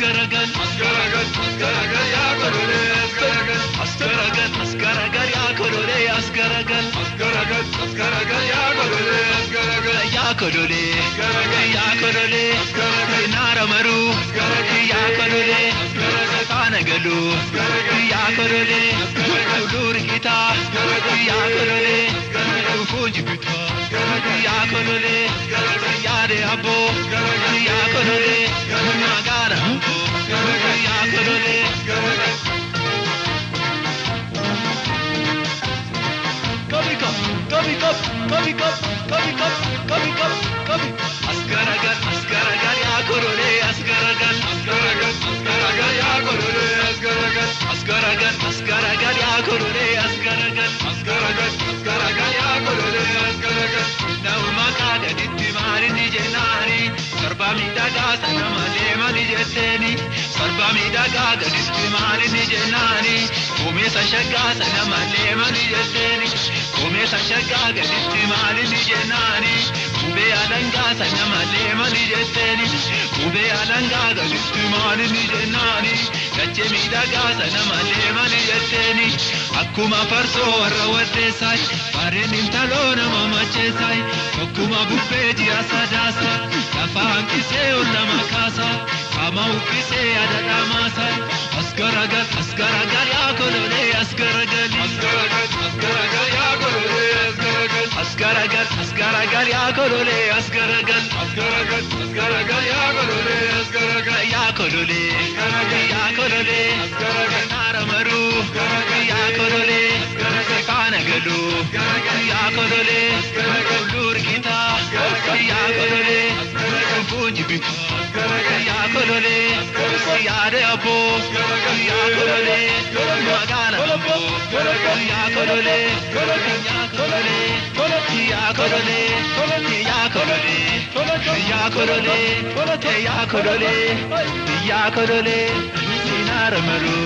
askaragal ya kolole askaragal ya kolole askaragal ya kolole ya kolole nara maru ya kolole kanagalu ya kolole dur kita ya kolole fujibita ya kolole ya de abo ya kolole magara ya kolole Kabi askaragal ya kolole askaragal ya kolole askaragal ya kolole askaragal ya kolole nauma kada ditti marini jenani sarba mi daga sanama le mali jeteni sarba mi daga ditti marini jenani come sa shagga sanama le mali jeteni come sa shagga ditti marini jenani ube alanga sanama le mali jeteni ube alanga ditti marini jenani gache mi daga sanama le mali jeteni akkuma farso warra wadde sai paren intalona mamache sai akkuma bufeti asadasa lafa kise olla makasa kama ukise adada masa askaragal ya kolole askaragal ya kolole askaragal ya kolole askaragal ya kolole ya kolole nara maru ya kolole kanagalu ya kolole dur kita ya kolole fujibita ya kolole ya de abo ya kolole magana ya kolole ya kolole ya kolole ya kolole ya kolole ya kolole ya kolole sinara maru